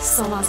120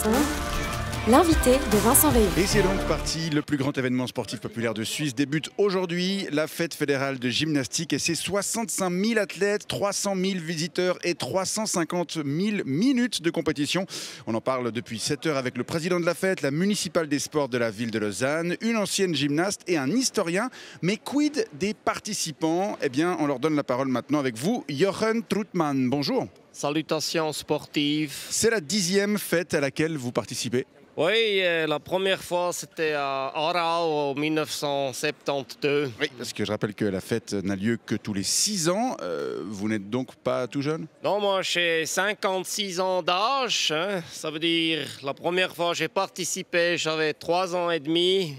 l'invité de Vincent Veillon. Et c'est donc parti, le plus grand événement sportif populaire de Suisse débute aujourd'hui, la fête fédérale de gymnastique et ses 65 000 athlètes, 300 000 visiteurs et 350 000 minutes de compétition. On en parle depuis 7 heures avec le président de la fête, la municipale des sports de la ville de Lausanne, une ancienne gymnaste et un historien. Mais quid des participants? Eh bien, on leur donne la parole maintenant avec vous, Jochen Troutman. Bonjour. Salutations sportives. C'est la 10e fête à laquelle vous participez? Oui, la première fois c'était à Aarau en 1972. Oui, parce que je rappelle que la fête n'a lieu que tous les 6 ans. Vous n'êtes donc pas tout jeune? Non, moi j'ai 56 ans d'âge. Hein. Ça veut dire la première fois j'ai participé, j'avais 3 ans et demi.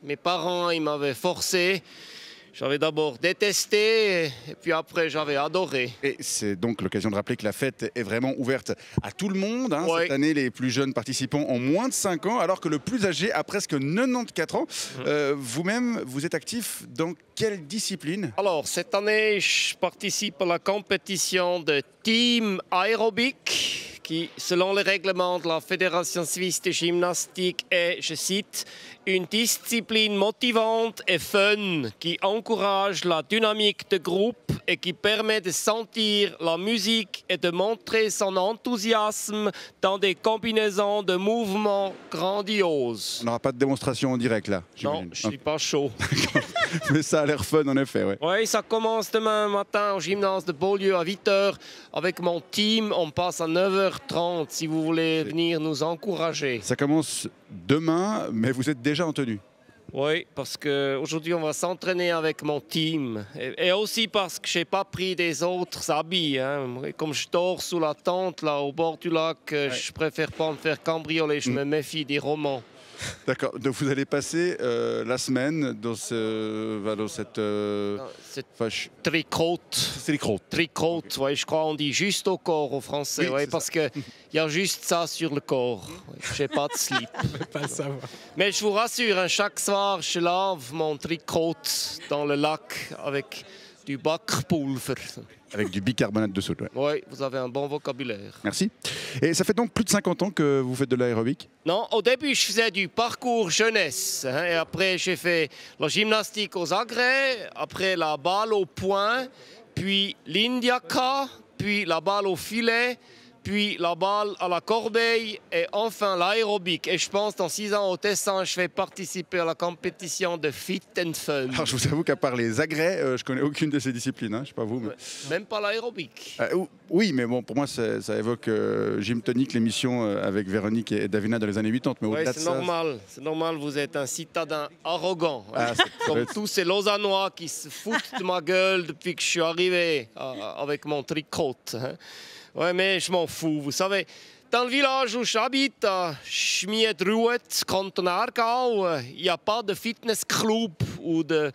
Mes parents ils m'avaient forcé. J'avais d'abord détesté et puis après j'avais adoré. Et c'est donc l'occasion de rappeler que la fête est vraiment ouverte à tout le monde. Hein. Oui. Cette année, les plus jeunes participants ont moins de 5 ans, alors que le plus âgé a presque 94 ans. Vous-même, vous êtes actif dans quelle discipline? Alors, cette année, je participe à la compétition de team aérobic qui, selon les règlements de la Fédération suisse de gymnastique, est, je cite, une discipline motivante et fun qui encourage la dynamique de groupe et qui permet de sentir la musique et de montrer son enthousiasme dans des combinaisons de mouvements grandioses. On n'aura pas de démonstration en direct là? Non, je suis pas chaud. Mais ça a l'air fun en effet, ouais. Oui, ça commence demain matin au gymnase de Beaulieu à 8 h. Avec mon team, on passe à 9 h 30 si vous voulez venir nous encourager. Ça commence demain, mais vous êtes déjà en tenue? Oui, parce qu'aujourd'hui, on va s'entraîner avec mon team. Et aussi parce que je n'ai pas pris des autres habits. Hein. Comme je dors sous la tente, là, au bord du lac, je préfère pas me faire cambrioler. Je me méfie des romans. D'accord, donc vous allez passer la semaine dans cette tricote. C'est les crottes. Tricote, okay. Ouais, je crois on dit juste au corps au français, oui, ouais, parce qu'il y a juste ça sur le corps. Ouais, je n'ai pas de slip. Pas savoir. Mais je vous rassure, hein, chaque soir, je lave mon tricote dans le lac avec du backpulver. Avec du bicarbonate de soude. Ouais. Oui, vous avez un bon vocabulaire. Merci. Et ça fait donc plus de 50 ans que vous faites de l'aérobic? Non, au début, je faisais du parcours jeunesse. Hein, et après, j'ai fait la gymnastique aux agrès, après la balle au poing, puis l'indiaka, puis la balle au filet, puis la balle à la corbeille et enfin l'aérobic. Et je pense dans 6 ans au Tessin, je vais participer à la compétition de Fit and Fun. Alors je vous avoue qu'à part les agrès, je connais aucune de ces disciplines. Hein, je sais pas vous. Mais... Même pas l'aérobic. Oui, mais bon, pour moi, ça évoque Gym Tonic, l'émission avec Véronique et Davina dans les années 80. Mais oui, c'est normal. C'est normal, vous êtes un citadin arrogant. Hein. Comme tous ces Lausannois qui se foutent de ma gueule depuis que je suis arrivé avec mon tricot. Hein. Ouais, mais je m'en fous. Vous savez, dans le village où j'habite, à Schmiedruet, canton Aargau, il n'y a pas de fitness club ou de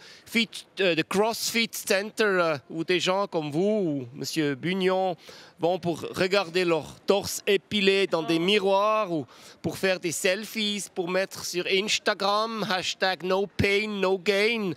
CrossFit Center où des gens comme vous ou M. Bugnon vont pour regarder leur torse épilé dans des miroirs ou pour faire des selfies, pour mettre sur Instagram, #No pain, no gain.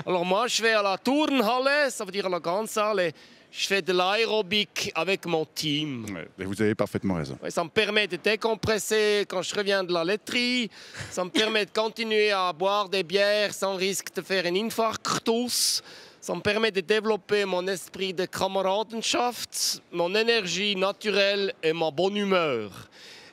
Alors moi, je vais à la Turnhalle, ça veut dire à la grande salle, et je fais de l'aérobic avec mon team. Ouais, et vous avez parfaitement raison. Ouais, ça me permet de décompresser quand je reviens de la laiterie. Ça me permet de continuer à boire des bières sans risque de faire un infarctus. Ça me permet de développer mon esprit de Kameradenschaft, mon énergie naturelle et ma bonne humeur.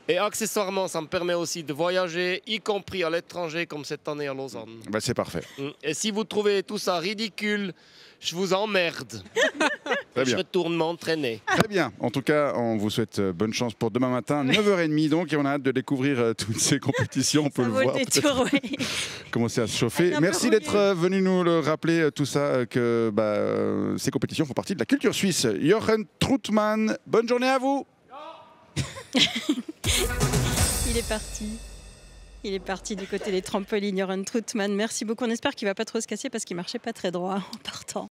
Et accessoirement, ça me permet aussi de voyager, y compris à l'étranger, comme cette année à Lausanne. Bah, c'est parfait. Et si vous trouvez tout ça ridicule, je vous emmerde. Je retourne m'entraîner. Très bien. En tout cas, on vous souhaite bonne chance pour demain matin, 9 h 30 donc, et on a hâte de découvrir toutes ces compétitions. On peut le voir. Commencer à se chauffer. Merci d'être venu nous le rappeler, tout ça, que ces compétitions font partie de la culture suisse. Jochen Troutman, bonne journée à vous. Il est parti. Il est parti du côté des trampolines, Jochen Troutman. Merci beaucoup. On espère qu'il ne va pas trop se casser parce qu'il ne marchait pas très droit en partant.